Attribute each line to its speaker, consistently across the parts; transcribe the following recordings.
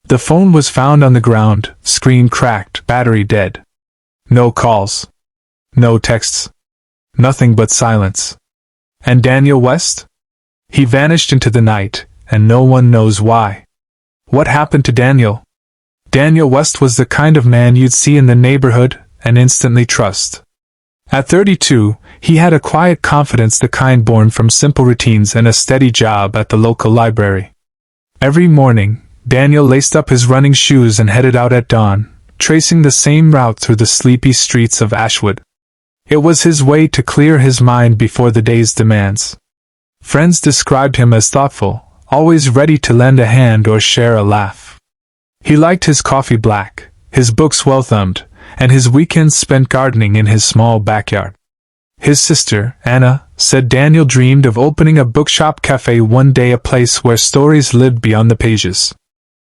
Speaker 1: The phone was found on the ground, screen cracked, battery dead. No calls. No texts. Nothing but silence. And Daniel West? He vanished into the night, and no one knows why. What happened to Daniel? Daniel West was the kind of man you'd see in the neighborhood and instantly trust. At 32, he had a quiet confidence, the kind born from simple routines and a steady job at the local library. Every morning, Daniel laced up his running shoes and headed out at dawn, tracing the same route through the sleepy streets of Ashwood. It was his way to clear his mind before the day's demands. Friends described him as thoughtful, always ready to lend a hand or share a laugh. He liked his coffee black, his books well thumbed, and his weekends spent gardening in his small backyard. His sister, Anna, said Daniel dreamed of opening a bookshop cafe one day, a place where stories lived beyond the pages.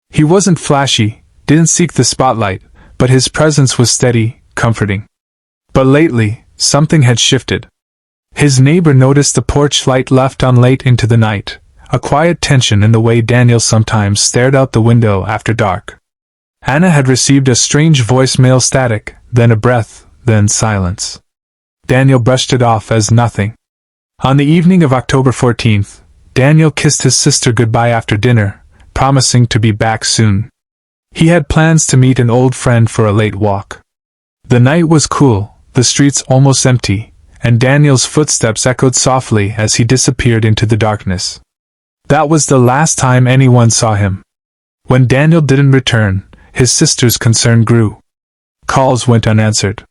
Speaker 1: He wasn't flashy, didn't seek the spotlight, but his presence was steady, comforting. But lately, something had shifted. His neighbor noticed the porch light left on late into the night, a quiet tension in the way Daniel sometimes stared out the window after dark. Anna had received a strange voicemail static, then a breath, then silence. Daniel brushed it off as nothing. On the evening of October 14th, Daniel kissed his sister goodbye after dinner, promising to be back soon. He had plans to meet an old friend for a late walk. The night was cool, the streets almost empty, and Daniel's footsteps echoed softly as he disappeared into the darkness. That was the last time anyone saw him. When Daniel didn't return, his sister's concern grew. Calls went unanswered.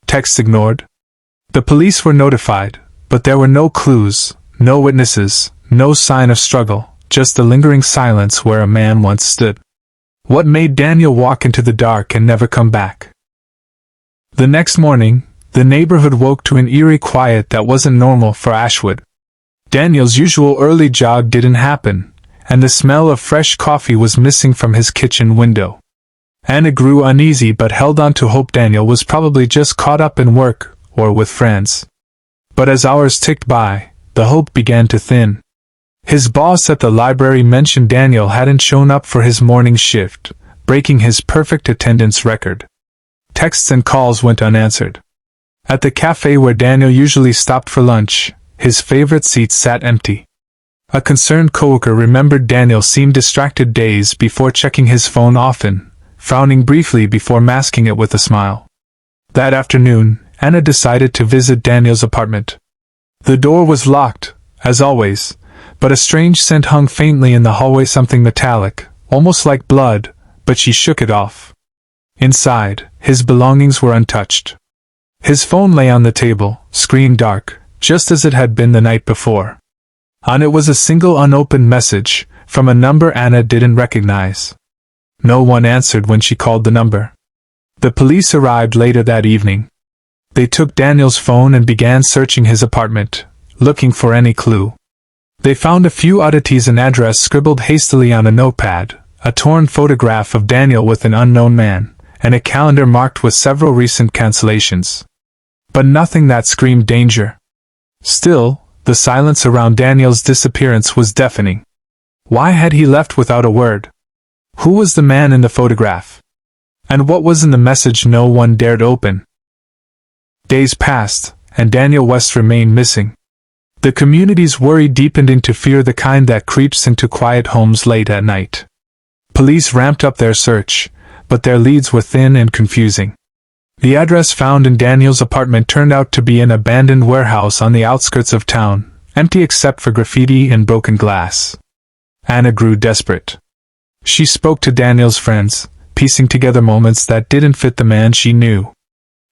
Speaker 1: Texts ignored. The police were notified, but there were no clues, no witnesses, no sign of struggle, just the lingering silence where a man once stood. What made Daniel walk into the dark and never come back? The next morning, the neighborhood woke to an eerie quiet that wasn't normal for Ashwood. Daniel's usual early jog didn't happen, and the smell of fresh coffee was missing from his kitchen window. Anna grew uneasy but held on to hope Daniel was probably just caught up in work or with friends. But as hours ticked by, the hope began to thin. His boss at the library mentioned Daniel hadn't shown up for his morning shift, breaking his perfect attendance record. Texts and calls went unanswered. At the cafe where Daniel usually stopped for lunch, his favorite seat sat empty. A concerned coworker remembered Daniel seemed distracted days before checking his phone often, frowning briefly before masking it with a smile. That afternoon, Anna decided to visit Daniel's apartment. The door was locked, as always, but a strange scent hung faintly in the hallway, something metallic, almost like blood, but she shook it off. Inside, his belongings were untouched. His phone lay on the table, screen dark, just as it had been the night before. On it was a single unopened message, from a number Anna didn't recognize. No one answered when she called the number. The police arrived later that evening. They took Daniel's phone and began searching his apartment, looking for any clue. They found a few oddities: an address scribbled hastily on a notepad, a torn photograph of Daniel with an unknown man, and a calendar marked with several recent cancellations. But nothing that screamed danger. Still, the silence around Daniel's disappearance was deafening. Why had he left without a word? Who was the man in the photograph? And what was in the message no one dared open? Days passed, and Daniel West remained missing. The community's worry deepened into fear, the kind that creeps into quiet homes late at night. Police ramped up their search, but their leads were thin and confusing. The address found in Daniel's apartment turned out to be an abandoned warehouse on the outskirts of town, empty except for graffiti and broken glass. Anna grew desperate. She spoke to Daniel's friends, piecing together moments that didn't fit the man she knew.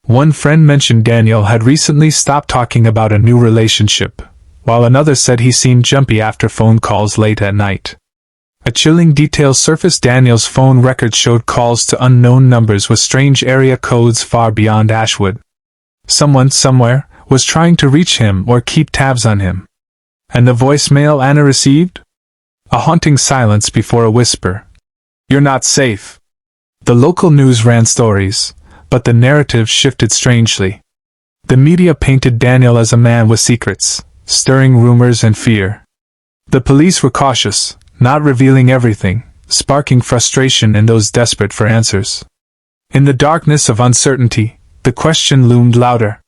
Speaker 1: One friend mentioned Daniel had recently stopped talking about a new relationship, while another said he seemed jumpy after phone calls late at night. A chilling detail surfaced: Daniel's phone record showed calls to unknown numbers with strange area codes far beyond Ashwood. Someone, somewhere, was trying to reach him or keep tabs on him. And the voicemail Anna received? A haunting silence before a whisper. "You're not safe." The local news ran stories, but the narrative shifted strangely. The media painted Daniel as a man with secrets, stirring rumors and fear. The police were cautious, not revealing everything, sparking frustration in those desperate for answers. In the darkness of uncertainty, the question loomed louder.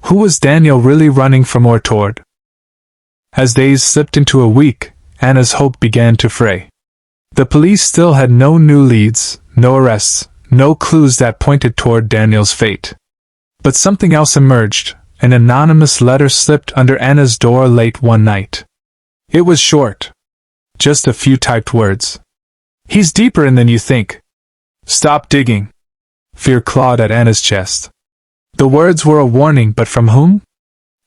Speaker 1: Who was Daniel really running from or toward? As days slipped into a week, Anna's hope began to fray. The police still had no new leads, no arrests, no clues that pointed toward Daniel's fate. But something else emerged. An anonymous letter slipped under Anna's door late one night. It was short. Just a few typed words. "He's deeper in than you think. Stop digging." Fear clawed at Anna's chest. The words were a warning, but from whom?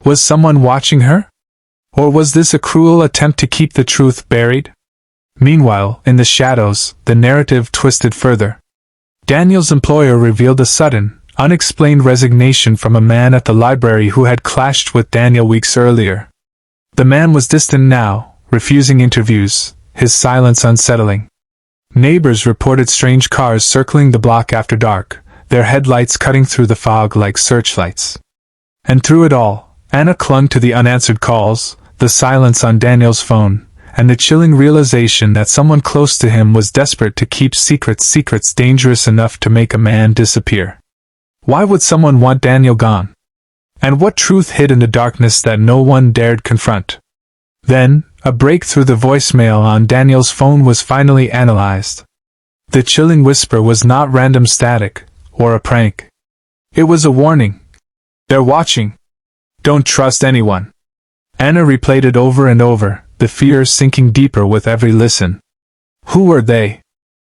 Speaker 1: Was someone watching her? Or was this a cruel attempt to keep the truth buried? Meanwhile, in the shadows, the narrative twisted further. Daniel's employer revealed a sudden, unexplained resignation from a man at the library who had clashed with Daniel weeks earlier. The man was distant now, refusing interviews, his silence unsettling. Neighbors reported strange cars circling the block after dark, their headlights cutting through the fog like searchlights. And through it all, Anna clung to the unanswered calls, the silence on Daniel's phone, and the chilling realization that someone close to him was desperate to keep secrets dangerous enough to make a man disappear. Why would someone want Daniel gone? And what truth hid in the darkness that no one dared confront? Then, a break through the voicemail on Daniel's phone was finally analyzed. The chilling whisper was not random static, or a prank. It was a warning. "They're watching. Don't trust anyone." Anna replayed it over and over, the fear sinking deeper with every listen. Who were they?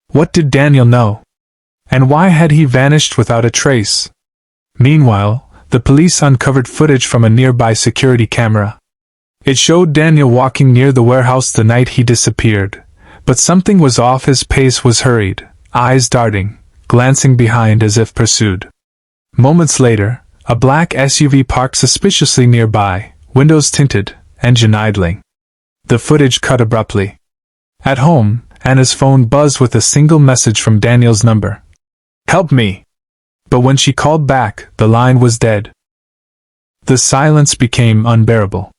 Speaker 1: What did Daniel know? And why had he vanished without a trace? Meanwhile, the police uncovered footage from a nearby security camera. It showed Daniel walking near the warehouse the night he disappeared, but something was off. His pace was hurried, eyes darting, glancing behind as if pursued. Moments later, a black SUV parked suspiciously nearby, windows tinted, engine idling. The footage cut abruptly. At home, Anna's phone buzzed with a single message from Daniel's number. "Help me!" But when she called back, the line was dead. The silence became unbearable.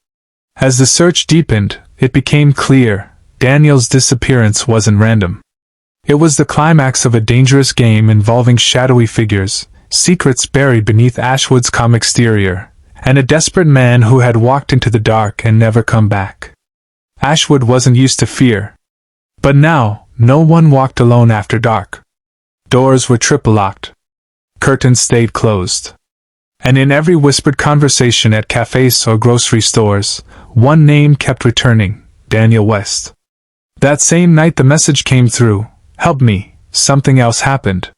Speaker 1: As the search deepened, it became clear, Daniel's disappearance wasn't random. It was the climax of a dangerous game involving shadowy figures, secrets buried beneath Ashwood's calm exterior, and a desperate man who had walked into the dark and never come back. Ashwood wasn't used to fear. But now, no one walked alone after dark. Doors were triple-locked. Curtains stayed closed. And in every whispered conversation at cafes or grocery stores, one name kept returning, Daniel West. That same night the message came through, "Help me, something else happened."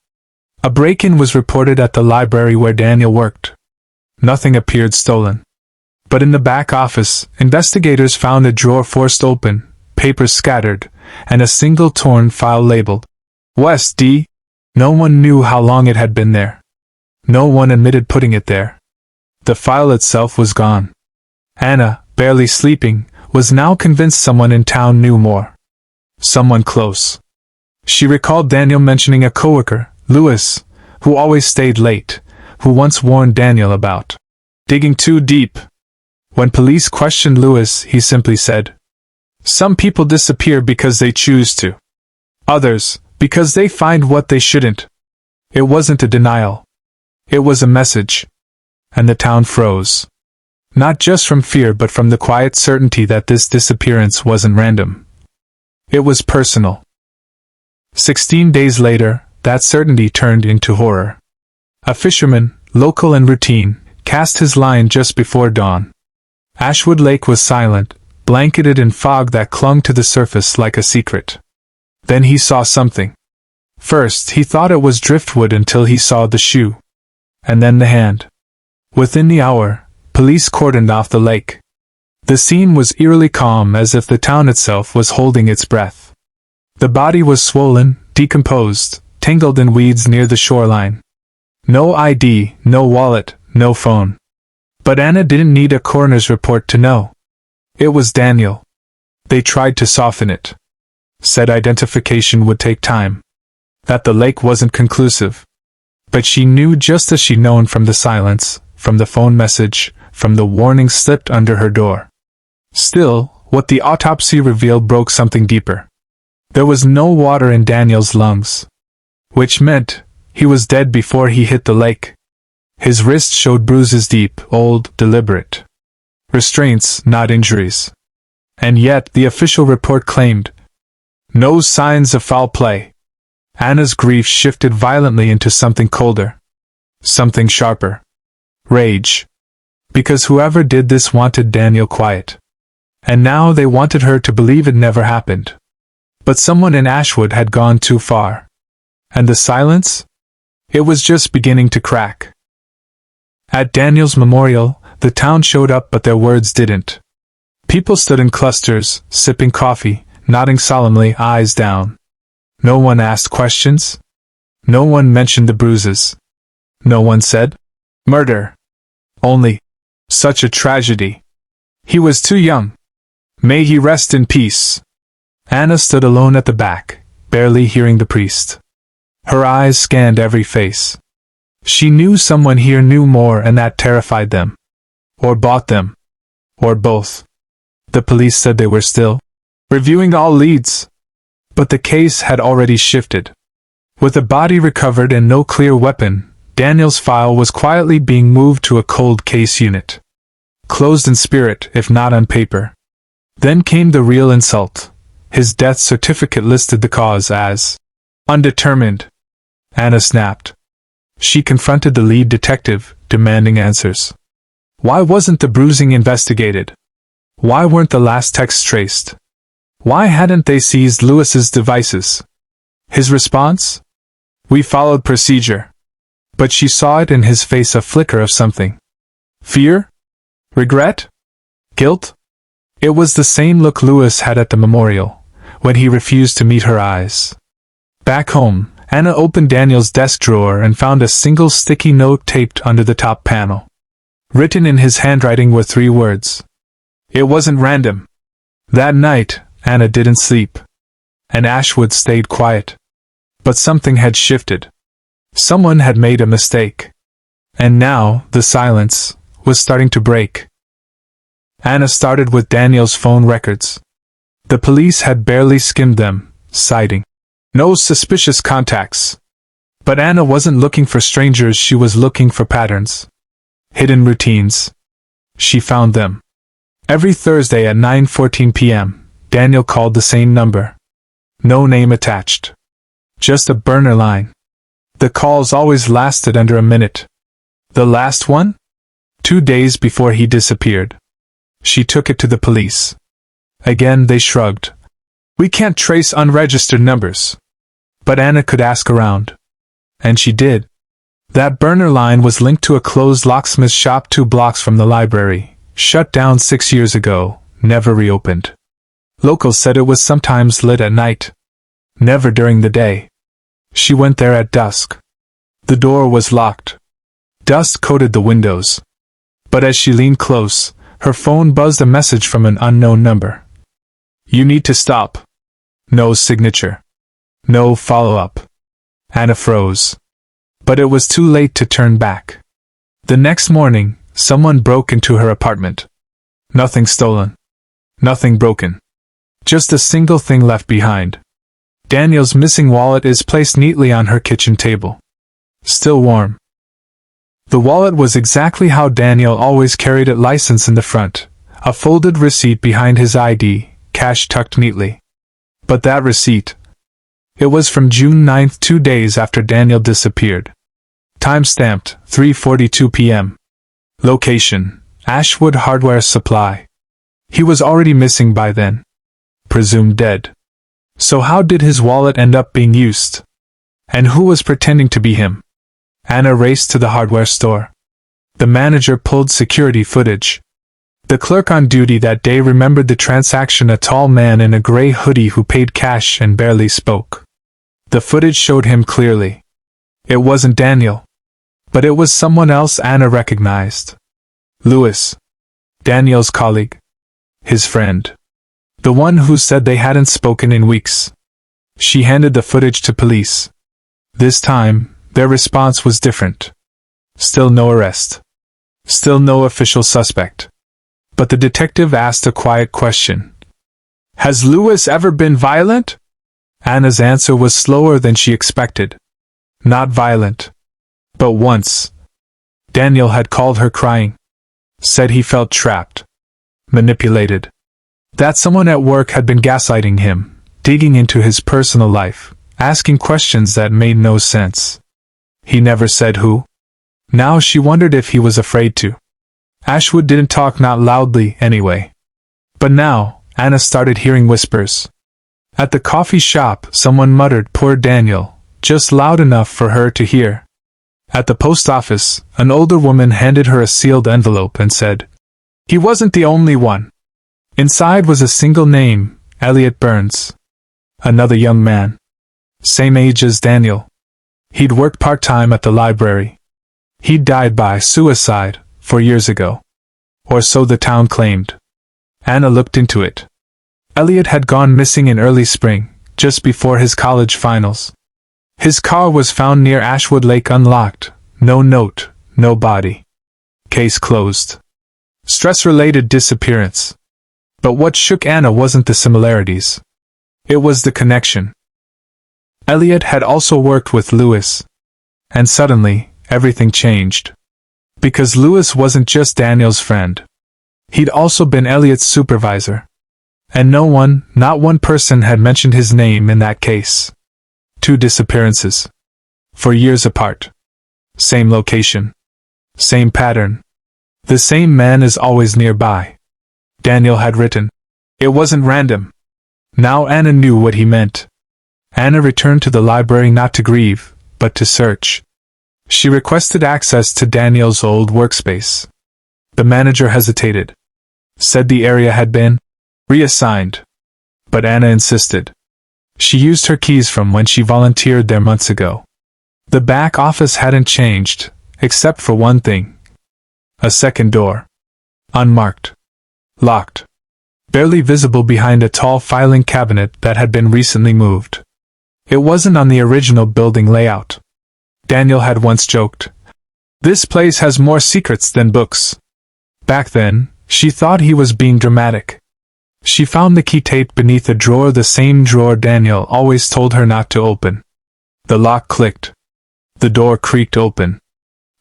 Speaker 1: A break-in was reported at the library where Daniel worked. Nothing appeared stolen. But in the back office, investigators found a drawer forced open, papers scattered, and a single torn file labeled West D. No one knew how long it had been there. No one admitted putting it there. The file itself was gone. Anna, barely sleeping, was now convinced someone in town knew more. Someone close. She recalled Daniel mentioning a coworker, Lewis, who always stayed late, who once warned Daniel about digging too deep. When police questioned Lewis, he simply said, "Some people disappear because they choose to. Others, because they find what they shouldn't." It wasn't a denial. It was a message. And the town froze. Not just from fear but from the quiet certainty that this disappearance wasn't random. It was personal. 16 days later, that certainty turned into horror. A fisherman, local and routine, cast his line just before dawn. Ashwood Lake was silent, blanketed in fog that clung to the surface like a secret. Then he saw something. First, he thought it was driftwood until he saw the shoe. And then the hand. Within the hour, police cordoned off the lake. The scene was eerily calm, as if the town itself was holding its breath. The body was swollen, decomposed, tangled in weeds near the shoreline. No ID, no wallet, no phone. But Anna didn't need a coroner's report to know. It was Daniel. They tried to soften it. Said identification would take time. That the lake wasn't conclusive. But she knew, just as she'd known from the silence, from the phone message, from the warning slipped under her door. Still, what the autopsy revealed broke something deeper. There was no water in Daniel's lungs, which meant he was dead before he hit the lake. His wrist showed bruises deep, old, deliberate. Restraints, not injuries. And yet the official report claimed no signs of foul play. Anna's grief shifted violently into something colder. Something sharper. Rage. Because whoever did this wanted Daniel quiet. And now they wanted her to believe it never happened. But someone in Ashwood had gone too far. And the silence? It was just beginning to crack. At Daniel's memorial, the town showed up but their words didn't. People stood in clusters, sipping coffee, nodding solemnly, eyes down. No one asked questions. No one mentioned the bruises. No one said, "Murder." Only, "Such a tragedy. He was too young. May he rest in peace." Anna stood alone at the back, barely hearing the priest. Her eyes scanned every face. She knew someone here knew more and that terrified them. Or bought them. Or both. The police said they were still reviewing all leads. But the case had already shifted. With the body recovered and no clear weapon, Daniel's file was quietly being moved to a cold case unit. Closed in spirit, if not on paper. Then came the real insult. His death certificate listed the cause as undetermined. Anna snapped. She confronted the lead detective, demanding answers. Why wasn't the bruising investigated? Why weren't the last texts traced? Why hadn't they seized Lewis's devices? His response? We followed procedure. But she saw it in his face, a flicker of something. Fear? Regret? Guilt? It was the same look Lewis had at the memorial, when he refused to meet her eyes. Back home, Anna opened Daniel's desk drawer and found a single sticky note taped under the top panel. Written in his handwriting were 3 words. It wasn't random. That night, Anna didn't sleep. And Ashwood stayed quiet. But something had shifted. Someone had made a mistake. And now, the silence was starting to break. Anna started with Daniel's phone records. The police had barely skimmed them, citing no suspicious contacts. But Anna wasn't looking for strangers, she was looking for patterns. Hidden routines. She found them. Every Thursday at 9:14 p.m., Daniel called the same number. No name attached. Just a burner line. The calls always lasted under a minute. The last one? 2 days before he disappeared. She took it to the police. Again they shrugged. We can't trace unregistered numbers. But Anna could ask around. And she did. That burner line was linked to a closed locksmith shop 2 blocks from the library, shut down 6 years ago, never reopened. Locals said it was sometimes lit at night. Never during the day. She went there at dusk. The door was locked. Dust coated the windows. But as she leaned close, her phone buzzed a message from an unknown number. You need to stop. No signature. No follow-up. Anna froze. But it was too late to turn back. The next morning, someone broke into her apartment. Nothing stolen. Nothing broken. Just a single thing left behind. Daniel's missing wallet is placed neatly on her kitchen table. Still warm. The wallet was exactly how Daniel always carried it, license in the front, a folded receipt behind his ID, cash tucked neatly. But that receipt. It was from June 9th, 2 days after Daniel disappeared. Time-stamped, 3:42 p.m. Location, Ashwood Hardware Supply. He was already missing by then. Presumed dead. So how did his wallet end up being used? And who was pretending to be him? Anna raced to the hardware store. The manager pulled security footage. The clerk on duty that day remembered the transaction, a tall man in a gray hoodie who paid cash and barely spoke. The footage showed him clearly. It wasn't Daniel. But it was someone else Anna recognized. Lewis. Daniel's colleague. His friend. The one who said they hadn't spoken in weeks. She handed the footage to police. This time, their response was different. Still no arrest. Still no official suspect. But the detective asked a quiet question. Has Lewis ever been violent? Anna's answer was slower than she expected. Not violent. But once, Daniel had called her crying. Said he felt trapped. Manipulated. That someone at work had been gaslighting him, digging into his personal life, asking questions that made no sense. He never said who. Now she wondered if he was afraid to. Ashwood didn't talk, not loudly anyway. But now, Anna started hearing whispers. At the coffee shop, someone muttered, "Poor Daniel," just loud enough for her to hear. At the post office, an older woman handed her a sealed envelope and said, "He wasn't the only one." Inside was a single name, Elliot Burns. Another young man. Same age as Daniel. He'd worked part-time at the library. He'd died by suicide 4 years ago. Or so the town claimed. Anna looked into it. Elliot had gone missing in early spring, just before his college finals. His car was found near Ashwood Lake unlocked, no note, no body. Case closed. Stress-related disappearance. But what shook Anna wasn't the similarities. It was the connection. Elliot had also worked with Lewis. And suddenly, everything changed. Because Lewis wasn't just Daniel's friend. He'd also been Elliot's supervisor. And no one, not one person, had mentioned his name in that case. 2 disappearances. 4 years apart. Same location. Same pattern. The same man is always nearby. Daniel had written. It wasn't random. Now Anna knew what he meant. Anna returned to the library not to grieve, but to search. She requested access to Daniel's old workspace. The manager hesitated. Said the area had been reassigned. But Anna insisted. She used her keys from when she volunteered there months ago. The back office hadn't changed, except for one thing. A second door. Unmarked. Locked. Barely visible behind a tall filing cabinet that had been recently moved. It wasn't on the original building layout. Daniel had once joked, "This place has more secrets than books." Back then, she thought he was being dramatic. She found the key taped beneath a drawer, the same drawer Daniel always told her not to open. The lock clicked. The door creaked open.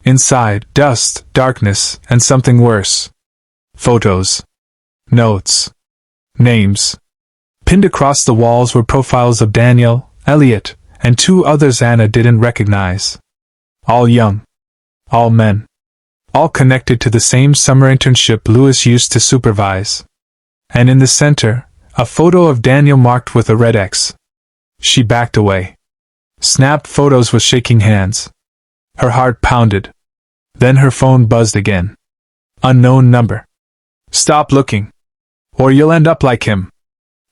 Speaker 1: Inside, dust, darkness, and something worse. Photos. Notes. Names. Pinned across the walls were profiles of Daniel, Elliot, and 2 others Anna didn't recognize. All young. All men. All connected to the same summer internship Lewis used to supervise. And in the center, a photo of Daniel marked with a red X. She backed away. Snapped photos with shaking hands. Her heart pounded. Then her phone buzzed again. Unknown number. "Stop looking. Or you'll end up like him."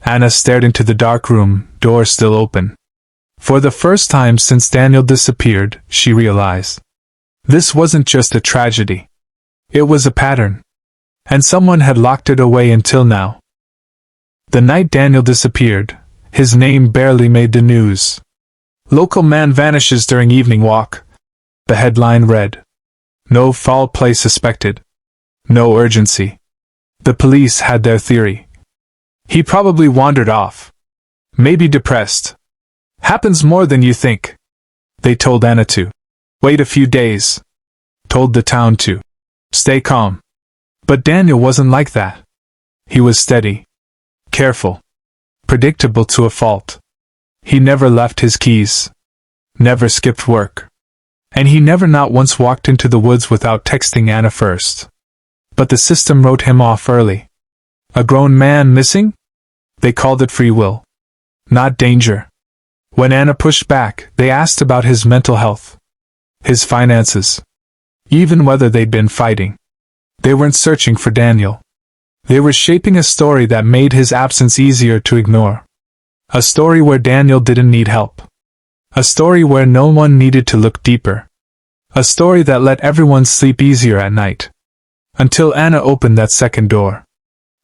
Speaker 1: Anna stared into the dark room, door still open. For the first time since Daniel disappeared, she realized. This wasn't just a tragedy. It was a pattern. And someone had locked it away until now. The night Daniel disappeared, his name barely made the news. "Local man vanishes during evening walk." The headline read. No foul play suspected. No urgency. The police had their theory. He probably wandered off. Maybe depressed. "Happens more than you think." They told Anna to wait a few days. Told the town to stay calm. But Daniel wasn't like that. He was steady. Careful. Predictable to a fault. He never left his keys. Never skipped work. And he never not once walked into the woods without texting Anna first. But the system wrote him off early. A grown man missing? They called it free will. Not danger. When Anna pushed back, they asked about his mental health. His finances. Even whether they'd been fighting. They weren't searching for Daniel. They were shaping a story that made his absence easier to ignore. A story where Daniel didn't need help. A story where no one needed to look deeper. A story that let everyone sleep easier at night. Until Anna opened that second door.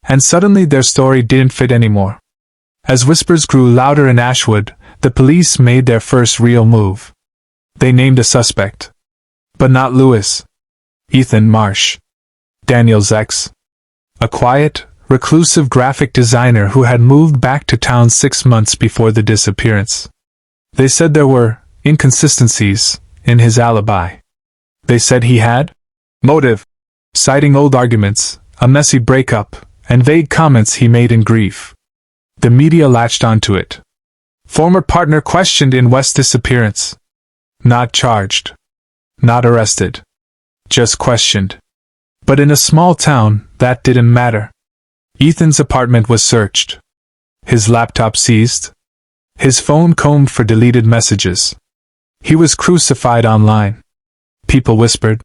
Speaker 1: And suddenly their story didn't fit anymore. As whispers grew louder in Ashwood, the police made their first real move. They named a suspect. But not Lewis. Ethan Marsh. Daniel's ex. A quiet, reclusive graphic designer who had moved back to town 6 months before the disappearance. They said there were inconsistencies in his alibi. They said he had motive, citing old arguments, a messy breakup, and vague comments he made in grief. The media latched onto it. Former partner questioned in West's disappearance. Not charged. Not arrested. Just questioned. But in a small town, that didn't matter. Ethan's apartment was searched. His laptop seized. His phone combed for deleted messages. He was crucified online. People whispered.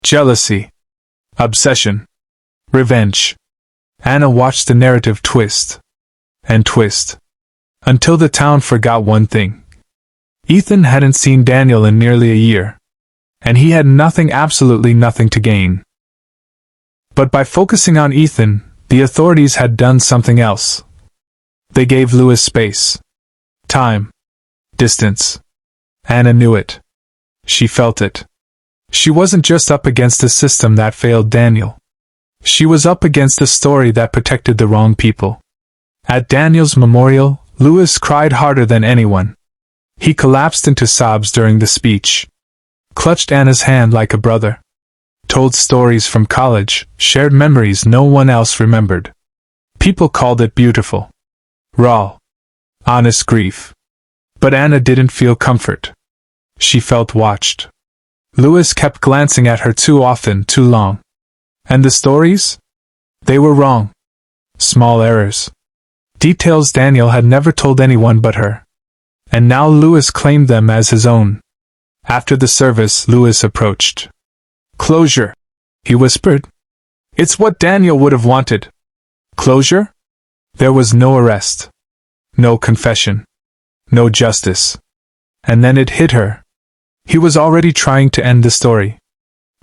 Speaker 1: Jealousy. Obsession. Revenge. Anna watched the narrative twist. And twist. Until the town forgot one thing. Ethan hadn't seen Daniel in nearly a year. And he had nothing, absolutely nothing to gain. But by focusing on Ethan, the authorities had done something else. They gave Louis space. Time. Distance. Anna knew it. She felt it. She wasn't just up against a system that failed Daniel. She was up against a story that protected the wrong people. At Daniel's memorial, Louis cried harder than anyone. He collapsed into sobs during the speech. Clutched Anna's hand like a brother. Told stories from college, shared memories no one else remembered. People called it beautiful. Raw. Honest grief. But Anna didn't feel comfort. She felt watched. Louis kept glancing at her too often, too long. And the stories? They were wrong. Small errors. Details Daniel had never told anyone but her. And now Louis claimed them as his own. After the service, Louis approached. Closure, he whispered. It's what Daniel would have wanted. Closure? There was no arrest. No confession. No justice. And then it hit her. He was already trying to end the story.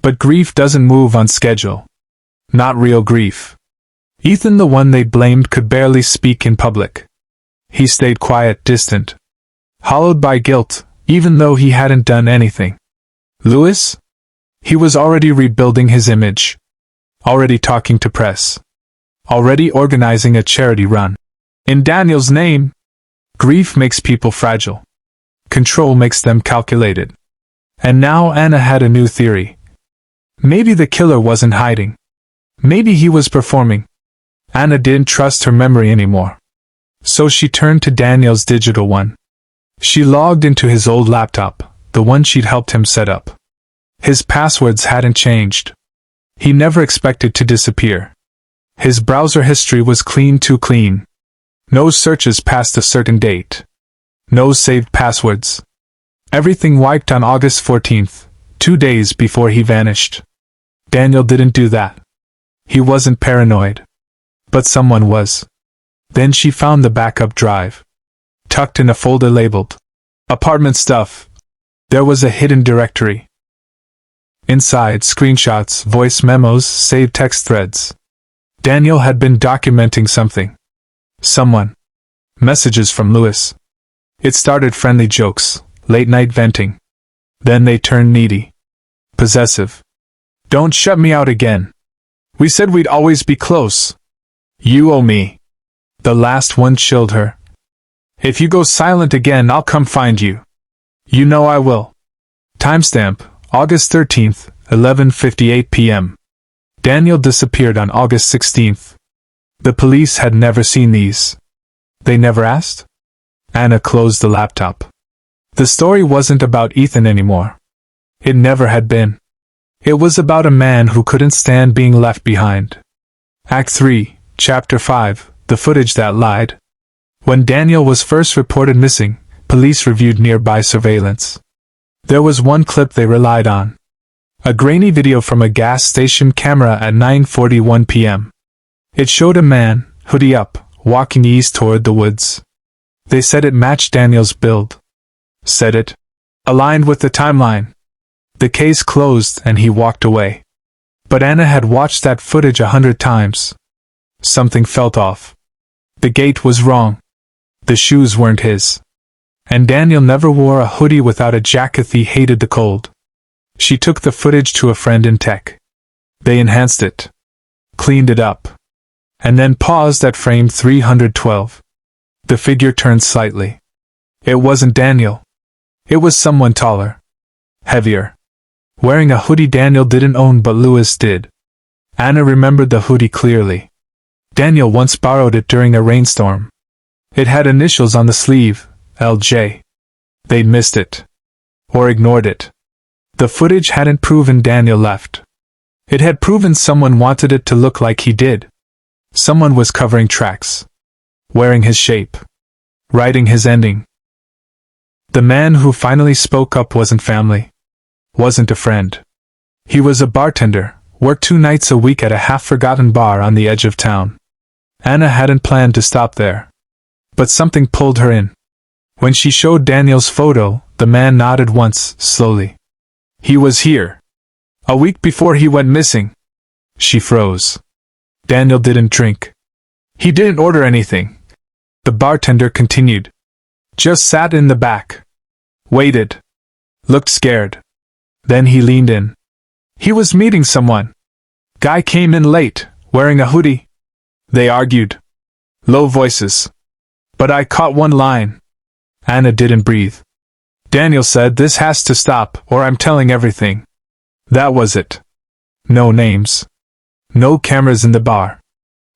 Speaker 1: But grief doesn't move on schedule. Not real grief. Ethan, the one they blamed, could barely speak in public. He stayed quiet, distant. Hollowed by guilt, even though he hadn't done anything. Louis? He was already rebuilding his image. Already talking to press. Already organizing a charity run. In Daniel's name. Grief makes people fragile. Control makes them calculated. And now Anna had a new theory. Maybe the killer wasn't hiding. Maybe he was performing. Anna didn't trust her memory anymore. So she turned to Daniel's digital one. She logged into his old laptop, the one she'd helped him set up. His passwords hadn't changed. He never expected to disappear. His browser history was clean, too clean. No searches past a certain date. No saved passwords. Everything wiped on August 14th, 2 days before he vanished. Daniel didn't do that. He wasn't paranoid. But someone was. Then she found the backup drive. Tucked in a folder labeled apartment stuff. There was a hidden directory. Inside, screenshots, voice memos, saved text threads. Daniel had been documenting something. Someone. Messages from Louis. It started friendly jokes, late-night venting. Then they turned needy. Possessive. Don't shut me out again. We said we'd always be close. You owe me. The last one chilled her. If you go silent again, I'll come find you. You know I will. Timestamp, August 13th, 11:58 p.m. Daniel disappeared on August 16th. The police had never seen these. They never asked? Anna closed the laptop. The story wasn't about Ethan anymore. It never had been. It was about a man who couldn't stand being left behind. Act 3, Chapter 5, The Footage That Lied. When Daniel was first reported missing, police reviewed nearby surveillance. There was one clip they relied on. A grainy video from a gas station camera at 9:41 p.m. It showed a man, hoodie up, walking east toward the woods. They said it matched Daniel's build. Said it aligned with the timeline. The case closed and he walked away. But Anna had watched that footage 100 times. Something felt off. The gait was wrong. The shoes weren't his. And Daniel never wore a hoodie without a jacket. He hated the cold. She took the footage to a friend in tech. They enhanced it. Cleaned it up. and then paused at frame 312. The figure turned slightly. It wasn't Daniel. It was someone taller. Heavier. Wearing a hoodie Daniel didn't own but Louis did. Anna remembered the hoodie clearly. Daniel once borrowed it during a rainstorm. It had initials on the sleeve, LJ. They'd missed it. Or ignored it. The footage hadn't proven Daniel left. It had proven someone wanted it to look like he did. Someone was covering tracks. Wearing his shape. Writing his ending. The man who finally spoke up wasn't family. Wasn't a friend. He was a bartender, worked 2 nights a week at a half-forgotten bar on the edge of town. Anna hadn't planned to stop there. But something pulled her in. When she showed Daniel's photo, the man nodded once, slowly. He was here. A week before he went missing. She froze. Daniel didn't drink. He didn't order anything. The bartender continued. Just sat in the back. Waited. Looked scared. Then he leaned in. He was meeting someone. Guy came in late, wearing a hoodie. They argued. Low voices. But I caught one line. Anna didn't breathe. Daniel said, "This has to stop, or I'm telling everything." That was it. No names. No cameras in the bar.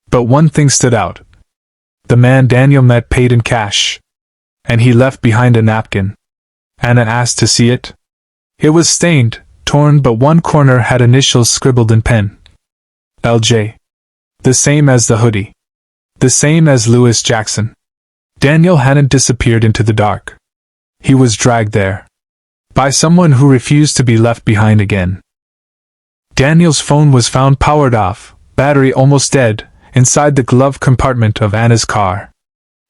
Speaker 1: But one thing stood out. The man Daniel met paid in cash. And he left behind a napkin. Anna asked to see it. It was stained, torn, but one corner had initials scribbled in pen. LJ. The same as the hoodie. The same as Louis Jackson. Daniel hadn't disappeared into the dark. He was dragged there. By someone who refused to be left behind again. Daniel's phone was found powered off, battery almost dead, inside the glove compartment of Anna's car.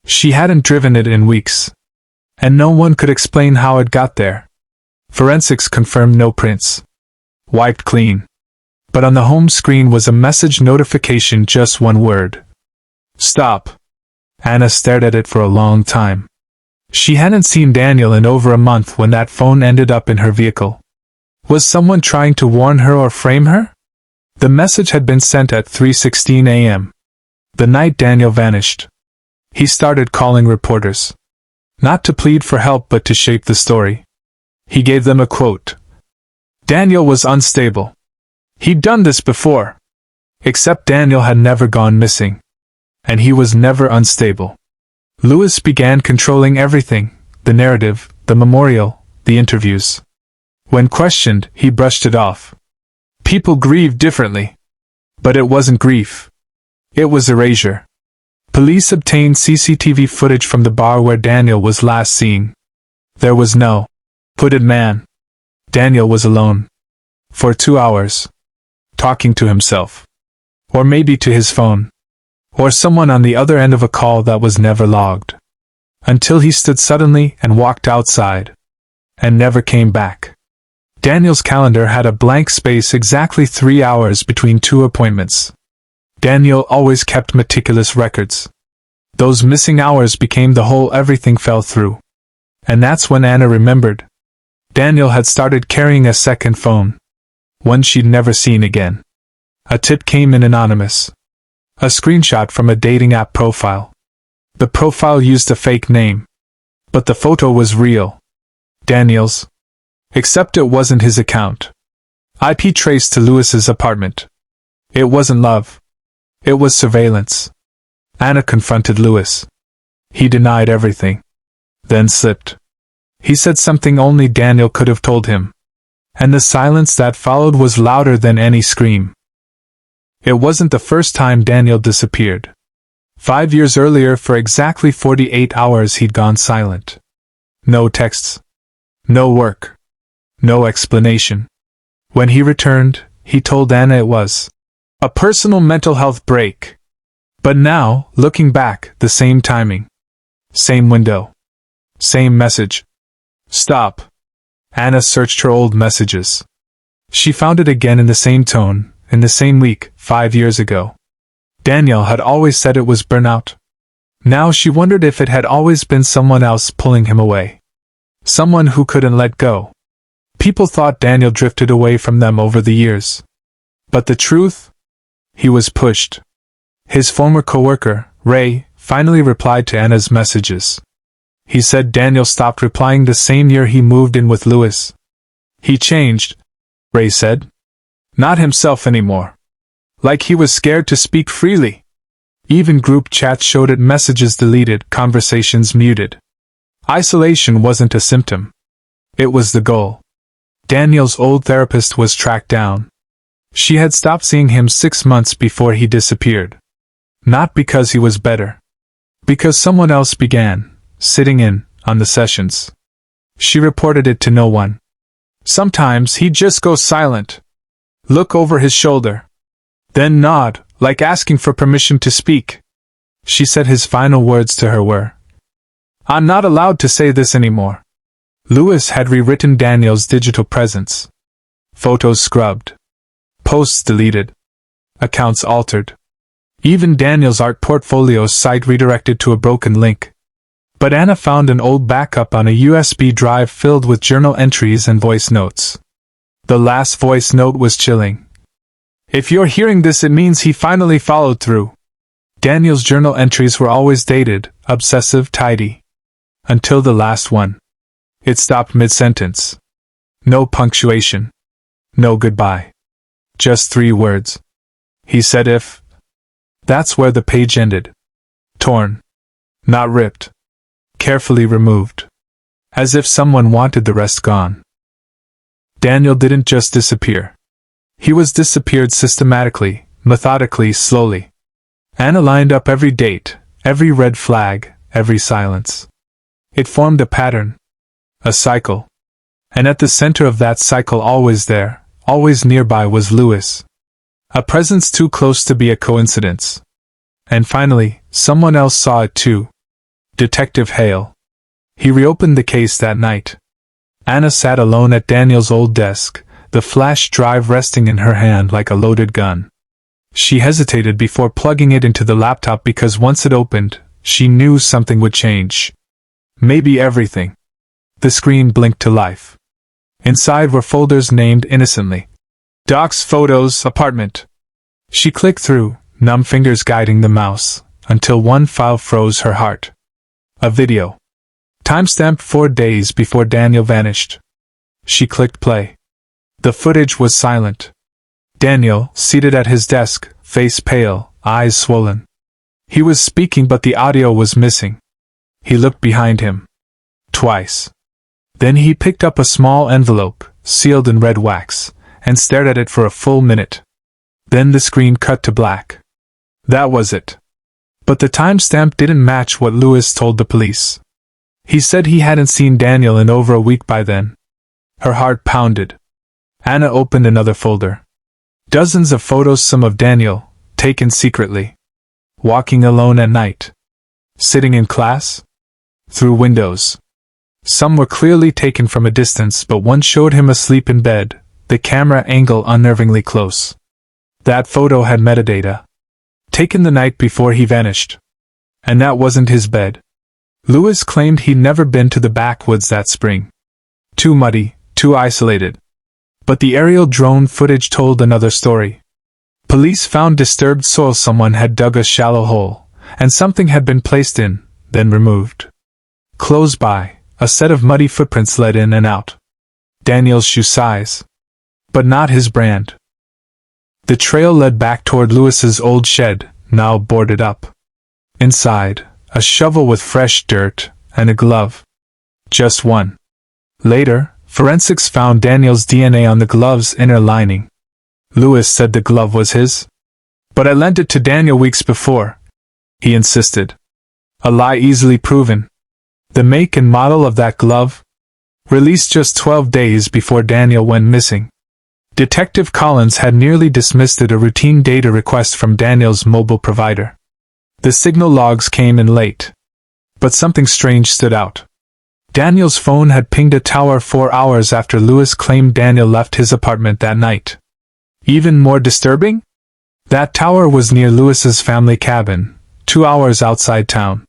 Speaker 1: She hadn't driven it in weeks. And no one could explain how it got there. Forensics confirmed no prints. Wiped clean. But on the home screen was a message notification, just one word. Stop. Anna stared at it for a long time. She hadn't seen Daniel in over a month when that phone ended up in her vehicle. Was someone trying to warn her or frame her? The message had been sent at 3:16 a.m. The night Daniel vanished. He started calling reporters. Not to plead for help but to shape the story. He gave them a quote. Daniel was unstable. He'd done this before. Except Daniel had never gone missing. And he was never unstable. Louis began controlling everything, the narrative, the memorial, the interviews. When questioned, he brushed it off. People grieve differently. But it wasn't grief. It was erasure. Police obtained CCTV footage from the bar where Daniel was last seen. There was no hooded man. Daniel was alone. For 2 hours. Talking to himself. Or maybe to his phone. Or someone on the other end of a call that was never logged. Until he stood suddenly and walked outside. And never came back. Daniel's calendar had a blank space exactly 3 hours between 2 appointments. Daniel always kept meticulous records. Those missing hours became the whole everything fell through. And that's when Anna remembered. Daniel had started carrying a second phone. One she'd never seen again. A tip came in anonymous. A screenshot from a dating app profile. The profile used a fake name. But the photo was real. Daniel's. Except it wasn't his account. IP traced to Louis's apartment. It wasn't love. It was surveillance. Anna confronted Louis. He denied everything. Then slipped. He said something only Daniel could have told him. And the silence that followed was louder than any scream. It wasn't the first time Daniel disappeared. 5 years earlier, for exactly 48 hours, he'd gone silent. No texts. No work. No explanation. When he returned, he told Anna it was a personal mental health break. But now, looking back, the same timing. Same window. Same message. Stop. Anna searched her old messages. She found it again in the same tone, in the same week, 5 years ago. Daniel had always said it was burnout. Now she wondered if it had always been someone else pulling him away. Someone who couldn't let go. People thought Daniel drifted away from them over the years. But the truth? He was pushed. His former coworker, Ray, finally replied to Anna's messages. He said Daniel stopped replying the same year he moved in with Lewis. He changed, Ray said. Not himself anymore. Like he was scared to speak freely. Even group chats showed it, messages deleted, conversations muted. Isolation wasn't a symptom. It was the goal. Daniel's old therapist was tracked down. She had stopped seeing him 6 months before he disappeared. Not because he was better. Because someone else began, sitting in, on the sessions. She reported it to no one. Sometimes he'd just go silent. Look over his shoulder. Then nod, like asking for permission to speak. She said his final words to her were, "I'm not allowed to say this anymore." Lewis had rewritten Daniel's digital presence. Photos scrubbed. Posts deleted. Accounts altered. Even Daniel's art portfolio's site redirected to a broken link. But Anna found an old backup on a USB drive filled with journal entries and voice notes. The last voice note was chilling. "If you're hearing this, it means he finally followed through." Daniel's journal entries were always dated, obsessive, tidy. Until the last one. It stopped mid-sentence. No punctuation. No goodbye. Just 3 words. He said if. That's where the page ended. Torn. Not ripped. Carefully removed. As if someone wanted the rest gone. Daniel didn't just disappear. He was disappeared systematically, methodically, slowly. Anna lined up every date, every red flag, every silence. It formed a pattern. A cycle. And at the center of that cycle, always there, always nearby, was Lewis. A presence too close to be a coincidence. And finally, someone else saw it too. Detective Hale. He reopened the case that night. Anna sat alone at Daniel's old desk, the flash drive resting in her hand like a loaded gun. She hesitated before plugging it into the laptop because once it opened, she knew something would change. Maybe everything. The screen blinked to life. Inside were folders named innocently. Docs, photos, apartment. She clicked through, numb fingers guiding the mouse, until one file froze her heart. A video. Timestamped 4 days before Daniel vanished. She clicked play. The footage was silent. Daniel, seated at his desk, face pale, eyes swollen. He was speaking, but the audio was missing. He looked behind him. Twice. Then he picked up a small envelope, sealed in red wax, and stared at it for a full minute. Then the screen cut to black. That was it. But the timestamp didn't match what Lewis told the police. He said he hadn't seen Daniel in over a week by then. Her heart pounded. Anna opened another folder. Dozens of photos, some of Daniel, taken secretly. Walking alone at night. Sitting in class. Through windows. Some were clearly taken from a distance, but one showed him asleep in bed, the camera angle unnervingly close. That photo had metadata. Taken the night before he vanished. And that wasn't his bed. Lewis claimed he'd never been to the backwoods that spring. Too muddy, too isolated. But the aerial drone footage told another story. Police found disturbed soil, someone had dug a shallow hole, and something had been placed in, then removed. Close by, a set of muddy footprints led in and out. Daniel's shoe size. But not his brand. The trail led back toward Lewis's old shed, now boarded up. Inside, a shovel with fresh dirt, and a glove. Just one. Later, forensics found Daniel's DNA on the glove's inner lining. Lewis said the glove was his. But I lent it to Daniel weeks before, he insisted. A lie easily proven. The make and model of that glove? Released just 12 days before Daniel went missing. Detective Collins had nearly dismissed it, a routine data request from Daniel's mobile provider. The signal logs came in late. But something strange stood out. Daniel's phone had pinged a tower 4 hours after Lewis claimed Daniel left his apartment that night. Even more disturbing? That tower was near Lewis's family cabin, 2 hours outside town.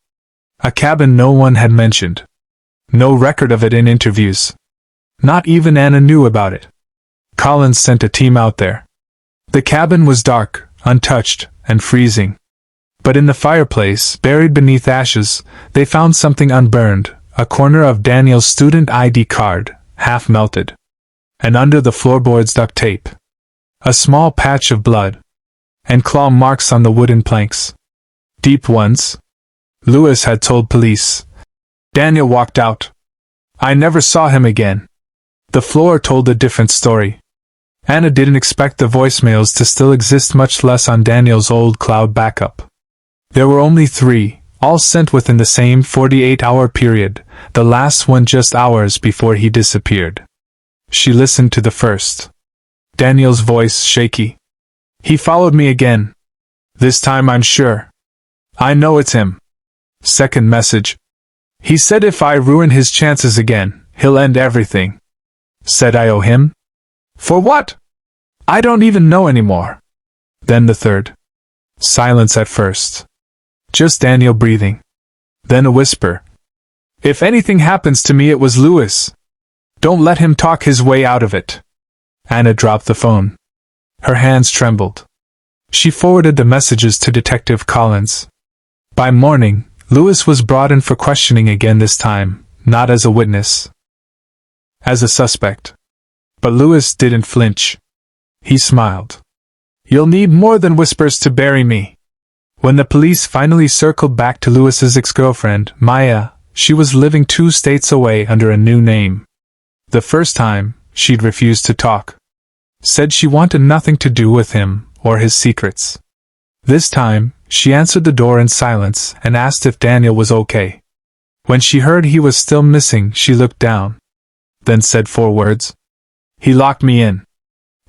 Speaker 1: A cabin no one had mentioned. No record of it in interviews. Not even Anna knew about it. Collins sent a team out there. The cabin was dark, untouched, and freezing. But in the fireplace, buried beneath ashes, they found something unburned, a corner of Daniel's student ID card, half melted. And under the floorboards duct tape. A small patch of blood. And claw marks on the wooden planks. Deep ones. Lewis had told police. Daniel walked out. I never saw him again. The floor told a different story. Anna didn't expect the voicemails to still exist, much less on Daniel's old cloud backup. There were only 3, all sent within the same 48-hour period, the last one just hours before he disappeared. She listened to the first. Daniel's voice shaky. He followed me again. This time I'm sure. I know it's him. Second message. He said if I ruin his chances again, he'll end everything. Said I owe him? For what? I don't even know anymore. Then the third. Silence at first. Just Daniel breathing. Then a whisper. If anything happens to me, it was Lewis. Don't let him talk his way out of it. Anna dropped the phone. Her hands trembled. She forwarded the messages to Detective Collins. By morning, Lewis was brought in for questioning again, this time, not as a witness. As a suspect. But Lewis didn't flinch. He smiled. You'll need more than whispers to bury me. When the police finally circled back to Lewis's ex-girlfriend, Maya, she was living 2 states away under a new name. The first time, she'd refused to talk. Said she wanted nothing to do with him or his secrets. This time, she answered the door in silence and asked if Daniel was okay. When she heard he was still missing, she looked down. Then said 4 words. He locked me in.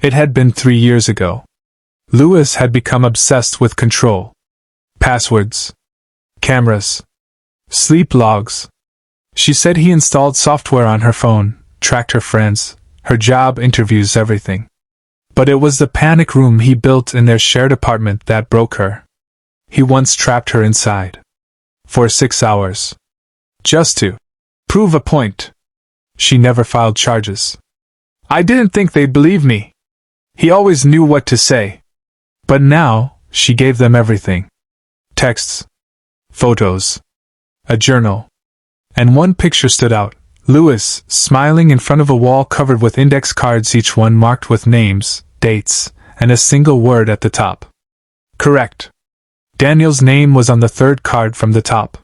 Speaker 1: It had been 3 years ago. Lewis had become obsessed with control. Passwords. Cameras. Sleep logs. She said he installed software on her phone, tracked her friends, her job interviews, everything. But it was the panic room he built in their shared apartment that broke her. He once trapped her inside. For 6 hours. Just to prove a point. She never filed charges. I didn't think they'd believe me. He always knew what to say. But now, she gave them everything. Texts. Photos. A journal. And one picture stood out. Lewis, smiling in front of a wall covered with index cards, each one marked with names, dates, and a single word at the top. Correct. Daniel's name was on the 3rd card from the top.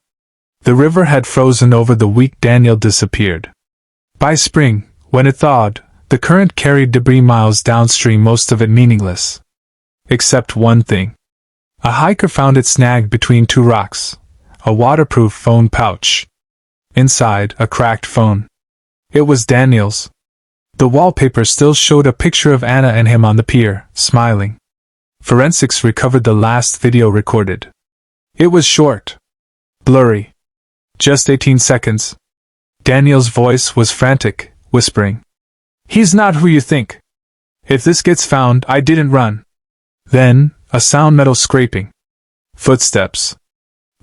Speaker 1: The river had frozen over the week Daniel disappeared. By spring, when it thawed, the current carried debris miles downstream, most of it meaningless. Except one thing. A hiker found it snagged between 2 rocks. A waterproof phone pouch. Inside, a cracked phone. It was Daniel's. The wallpaper still showed a picture of Anna and him on the pier, smiling. Forensics recovered the last video recorded. It was short. Blurry. Just 18 seconds. Daniel's voice was frantic, whispering. He's not who you think. If this gets found, I didn't run. Then, a sound, metal scraping. Footsteps.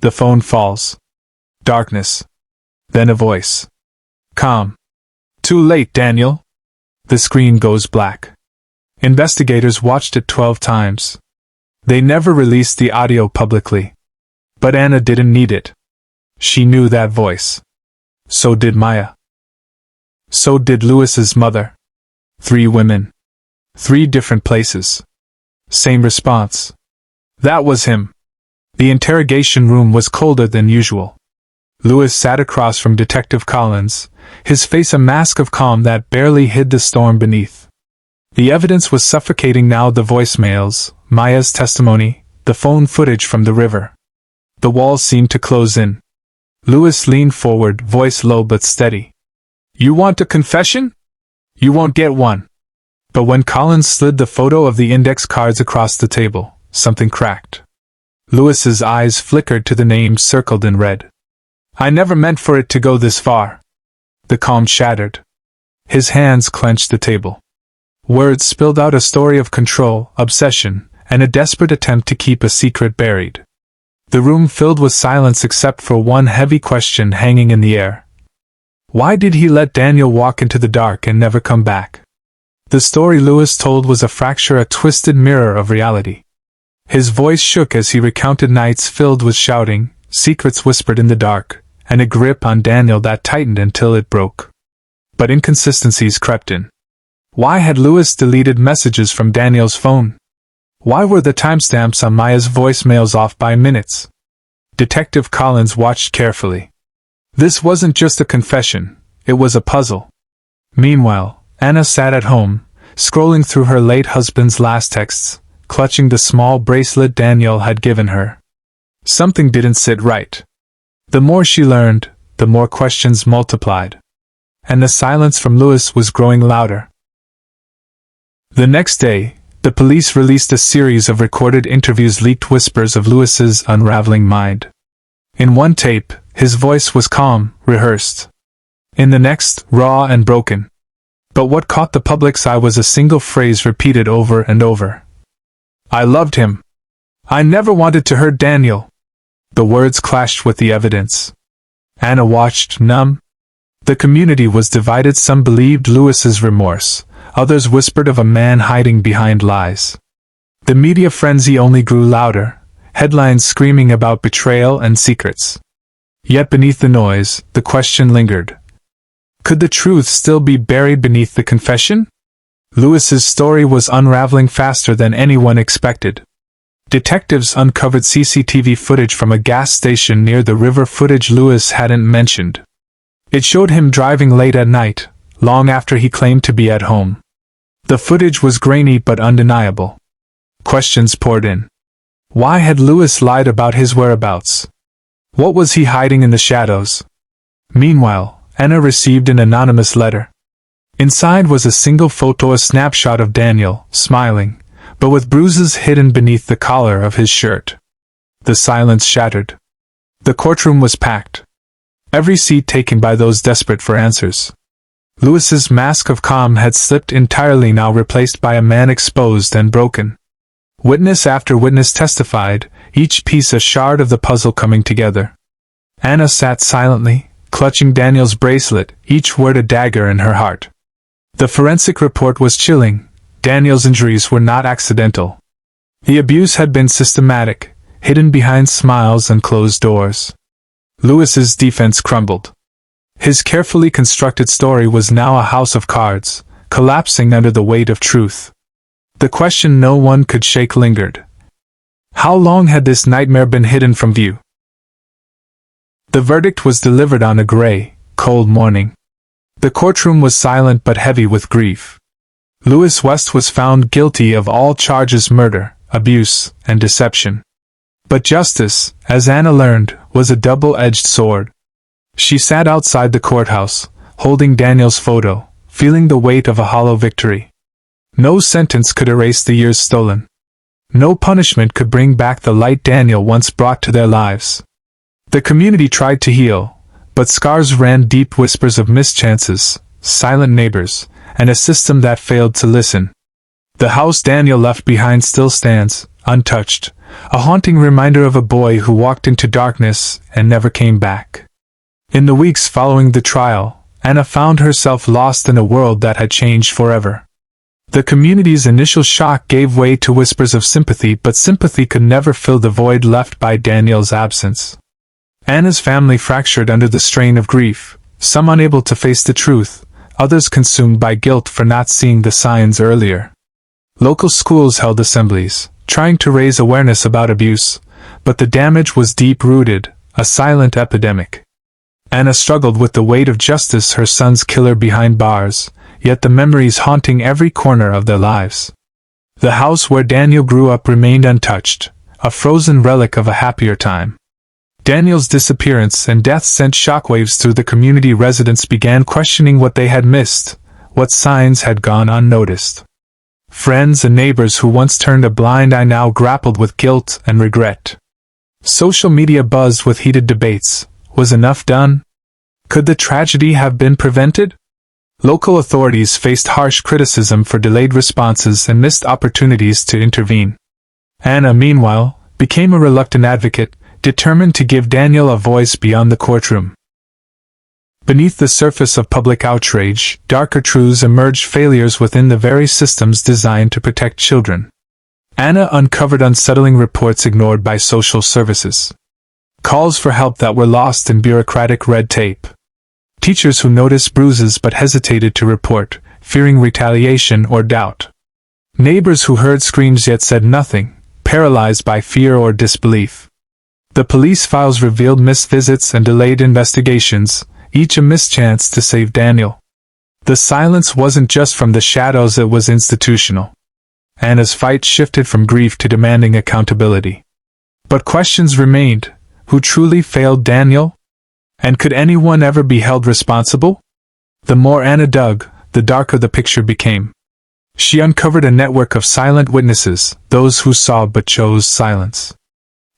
Speaker 1: The phone falls. Darkness. Then a voice. Calm. Too late, Daniel. The screen goes black. Investigators watched it 12 times. They never released the audio publicly. But Anna didn't need it. She knew that voice. So did Maya. So did Lewis's mother. 3 women. 3 different places. Same response. That was him. The interrogation room was colder than usual. Lewis sat across from Detective Collins, his face a mask of calm that barely hid the storm beneath. The evidence was suffocating now, the voicemails, Maya's testimony, the phone footage from the river. The walls seemed to close in. Lewis leaned forward, voice low but steady. You want a confession? You won't get one. But when Collins slid the photo of the index cards across the table, something cracked. Lewis's eyes flickered to the names circled in red. I never meant for it to go this far. The calm shattered. His hands clenched the table. Words spilled out, a story of control, obsession, and a desperate attempt to keep a secret buried. The room filled with silence except for one heavy question hanging in the air. Why did he let Daniel walk into the dark and never come back? The story Lewis told was a fracture, a twisted mirror of reality. His voice shook as he recounted nights filled with shouting, secrets whispered in the dark, and a grip on Daniel that tightened until it broke. But inconsistencies crept in. Why had Lewis deleted messages from Daniel's phone? Why were the timestamps on Maya's voicemails off by minutes? Detective Collins watched carefully. This wasn't just a confession, it was a puzzle. Meanwhile, Anna sat at home, scrolling through her late husband's last texts, clutching the small bracelet Daniel had given her. Something didn't sit right. The more she learned, the more questions multiplied. And the silence from Lewis was growing louder. The next day, the police released a series of recorded interviews leaked whispers of Lewis's unraveling mind. In one tape, his voice was calm, rehearsed. In the next, raw and broken. But what caught the public's eye was a single phrase repeated over and over. "I loved him. I never wanted to hurt Daniel." The words clashed with the evidence. Anna watched, numb. The community was divided. Some believed Lewis's remorse, others whispered of a man hiding behind lies. The media frenzy only grew louder, headlines screaming about betrayal and secrets. Yet beneath the noise, the question lingered. Could the truth still be buried beneath the confession? Lewis's story was unraveling faster than anyone expected. Detectives uncovered CCTV footage from a gas station near the river, footage Lewis hadn't mentioned. It showed him driving late at night, long after he claimed to be at home. The footage was grainy but undeniable. Questions poured in. Why had Lewis lied about his whereabouts? What was he hiding in the shadows? Meanwhile, Anna received an anonymous letter. Inside was a single photo, a snapshot of Daniel, smiling, but with bruises hidden beneath the collar of his shirt. The silence shattered. The courtroom was packed. Every seat taken by those desperate for answers. Lewis's mask of calm had slipped entirely, now replaced by a man exposed and broken. Witness after witness testified, each piece a shard of the puzzle coming together. Anna sat silently, clutching Daniel's bracelet, each word a dagger in her heart. The forensic report was chilling. Daniel's injuries were not accidental. The abuse had been systematic, hidden behind smiles and closed doors. Lewis's defense crumbled. His carefully constructed story was now a house of cards, collapsing under the weight of truth. The question no one could shake lingered. How long had this nightmare been hidden from view? The verdict was delivered on a gray, cold morning. The courtroom was silent but heavy with grief. Lewis West was found guilty of all charges: murder, abuse, and deception. But justice, as Anna learned, was a double-edged sword. She sat outside the courthouse, holding Daniel's photo, feeling the weight of a hollow victory. No sentence could erase the years stolen. No punishment could bring back the light Daniel once brought to their lives. The community tried to heal, but scars ran deep, whispers of mischances, silent neighbors, and a system that failed to listen. The house Daniel left behind still stands, untouched, a haunting reminder of a boy who walked into darkness and never came back. In the weeks following the trial, Anna found herself lost in a world that had changed forever. The community's initial shock gave way to whispers of sympathy, but sympathy could never fill the void left by Daniel's absence. Anna's family fractured under the strain of grief, some unable to face the truth, others consumed by guilt for not seeing the signs earlier. Local schools held assemblies, trying to raise awareness about abuse, but the damage was deep-rooted, a silent epidemic. Anna struggled with the weight of justice, her son's killer behind bars, yet the memories haunting every corner of their lives. The house where Daniel grew up remained untouched, a frozen relic of a happier time. Daniel's disappearance and death sent shockwaves through the community. Residents began questioning what they had missed, what signs had gone unnoticed. Friends and neighbors who once turned a blind eye now grappled with guilt and regret. Social media buzzed with heated debates. Was enough done? Could the tragedy have been prevented? Local authorities faced harsh criticism for delayed responses and missed opportunities to intervene. Anna, meanwhile, became a reluctant advocate, determined to give Daniel a voice beyond the courtroom. Beneath the surface of public outrage, darker truths emerged, failures within the very systems designed to protect children. Anna uncovered unsettling reports ignored by social services. Calls for help that were lost in bureaucratic red tape. Teachers who noticed bruises but hesitated to report, fearing retaliation or doubt. Neighbors who heard screams yet said nothing, paralyzed by fear or disbelief. The police files revealed missed visits and delayed investigations, each a mischance to save Daniel. The silence wasn't just from the shadows, it was institutional. Anna's fight shifted from grief to demanding accountability. But questions remained. Who truly failed Daniel? And could anyone ever be held responsible? The more Anna dug, the darker the picture became. She uncovered a network of silent witnesses, those who saw but chose silence.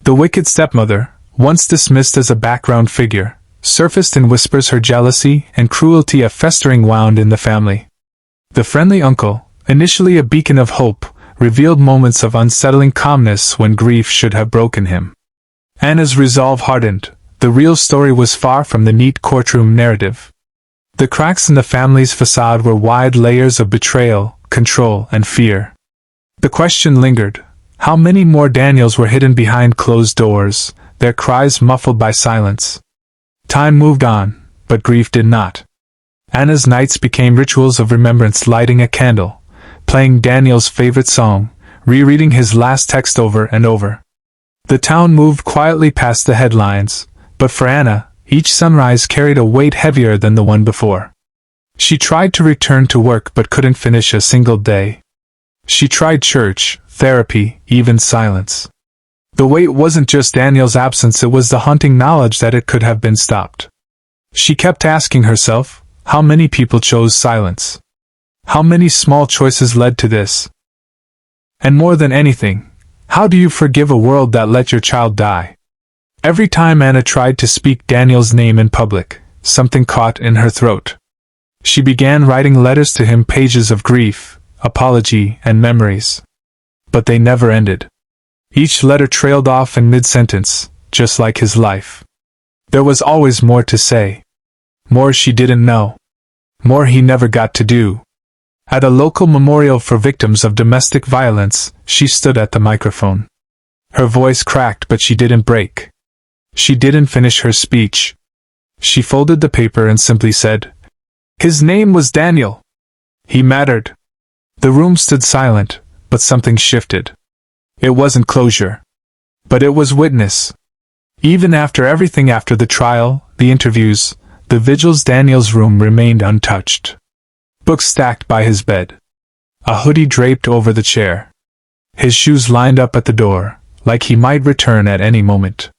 Speaker 1: The wicked stepmother, once dismissed as a background figure, surfaced in whispers, her jealousy and cruelty a festering wound in the family. The friendly uncle, initially a beacon of hope, revealed moments of unsettling calmness when grief should have broken him. Anna's resolve hardened. The real story was far from the neat courtroom narrative. The cracks in the family's facade were wide layers of betrayal, control, and fear. The question lingered. How many more Daniels were hidden behind closed doors, their cries muffled by silence? Time moved on, but grief did not. Anna's nights became rituals of remembrance, lighting a candle, playing Daniel's favorite song, rereading his last text over and over. The town moved quietly past the headlines, but for Anna, each sunrise carried a weight heavier than the one before. She tried to return to work but couldn't finish a single day. She tried church, therapy, even silence. The weight wasn't just Daniel's absence, it was the haunting knowledge that it could have been stopped. She kept asking herself, how many people chose silence? How many small choices led to this? And more than anything, how do you forgive a world that let your child die? Every time Anna tried to speak Daniel's name in public, something caught in her throat. She began writing letters to him, pages of grief, apology, and memories. But they never ended. Each letter trailed off in mid-sentence, just like his life. There was always more to say. More she didn't know. More he never got to do. At a local memorial for victims of domestic violence, she stood at the microphone. Her voice cracked, but she didn't break. She didn't finish her speech. She folded the paper and simply said, "His name was Daniel. He mattered." The room stood silent, but something shifted. It wasn't closure. But it was witness. Even after everything, after the trial, the interviews, the vigils, Daniel's room remained untouched. Books stacked by his bed. A hoodie draped over the chair. His shoes lined up at the door, like he might return at any moment.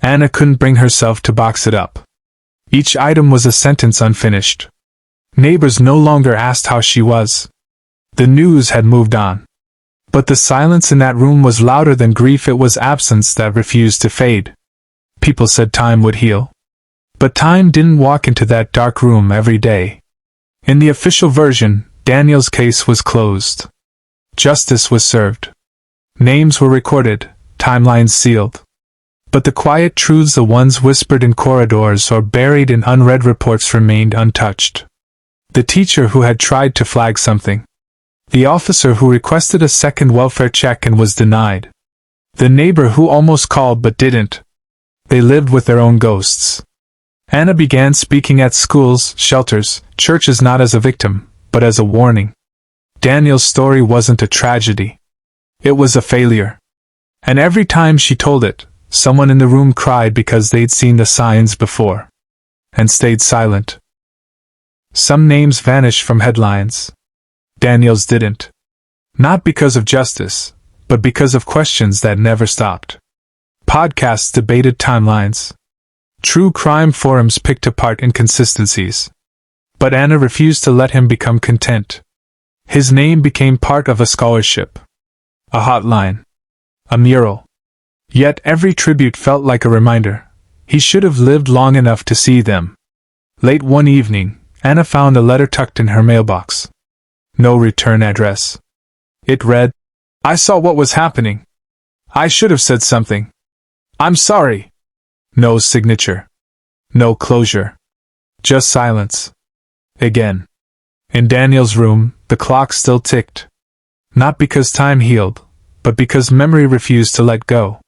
Speaker 1: Anna couldn't bring herself to box it up. Each item was a sentence unfinished. Neighbors no longer asked how she was. The news had moved on. But the silence in that room was louder than grief. It was absence that refused to fade. People said time would heal. But time didn't walk into that dark room every day. In the official version, Daniel's case was closed. Justice was served. Names were recorded, timelines sealed. But the quiet truths, the ones whispered in corridors or buried in unread reports, remained untouched. The teacher who had tried to flag something. The officer who requested a second welfare check and was denied. The neighbor who almost called but didn't. They lived with their own ghosts. Anna began speaking at schools, shelters, churches, not as a victim, but as a warning. Daniel's story wasn't a tragedy. It was a failure. And every time she told it, someone in the room cried because they'd seen the signs before. And stayed silent. Some names vanished from headlines. Daniel's didn't. Not because of justice, but because of questions that never stopped. Podcasts debated timelines. True crime forums picked apart inconsistencies. But Anna refused to let him become content. His name became part of a scholarship. A hotline. A mural. Yet every tribute felt like a reminder. He should have lived long enough to see them. Late one evening, Anna found a letter tucked in her mailbox. No return address. It read, "I saw what was happening. I should have said something. I'm sorry." No signature. No closure. Just silence. Again. In Daniel's room, the clock still ticked. Not because time healed, but because memory refused to let go.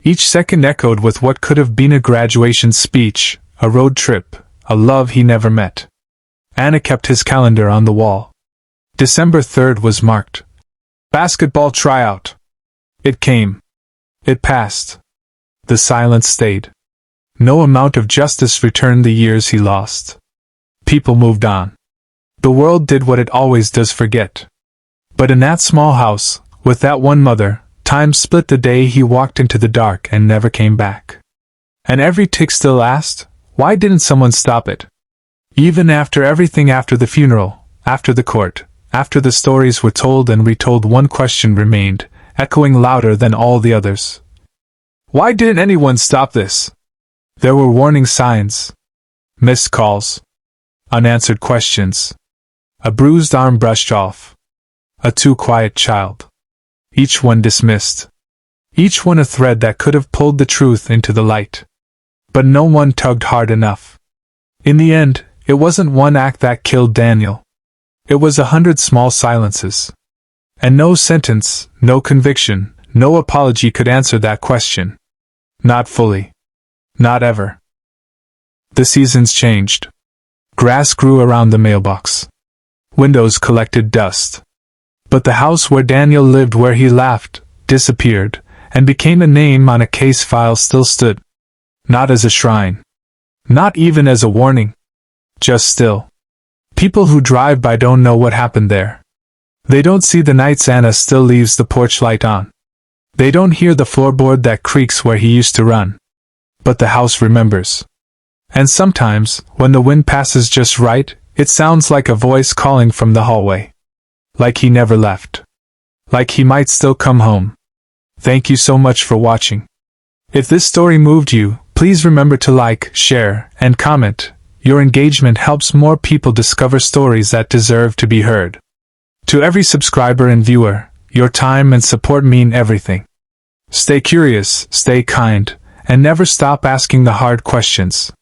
Speaker 1: Each second echoed with what could have been a graduation speech, a road trip, a love he never met. Anna kept his calendar on the wall. December 3rd was marked. Basketball tryout. It came. It passed. The silence stayed. No amount of justice returned the years he lost. People moved on. The world did what it always does, forget. But in that small house, with that one mother, time split the day he walked into the dark and never came back. And every tick still asked, why didn't someone stop it? Even after everything, after the funeral, after the court, after the stories were told and retold, one question remained, echoing louder than all the others. Why didn't anyone stop this? There were warning signs. Missed calls. Unanswered questions. A bruised arm brushed off. A too quiet child. Each one dismissed. Each one a thread that could have pulled the truth into the light. But no one tugged hard enough. In the end, it wasn't one act that killed Daniel. It was 100 small silences. And no sentence, no conviction, no apology could answer that question. Not fully. Not ever. The seasons changed. Grass grew around the mailbox. Windows collected dust. But the house where Daniel lived, where he laughed, disappeared, and became a name on a case file, still stood. Not as a shrine. Not even as a warning. Just still. People who drive by don't know what happened there. They don't see the nights Anna still leaves the porch light on. They don't hear the floorboard that creaks where he used to run. But the house remembers. And sometimes, when the wind passes just right, it sounds like a voice calling from the hallway. Like he never left. Like he might still come home. Thank you so much for watching. If this story moved you, please remember to like, share, and comment. Your engagement helps more people discover stories that deserve to be heard. To every subscriber and viewer, your time and support mean everything. Stay curious, stay kind, and never stop asking the hard questions.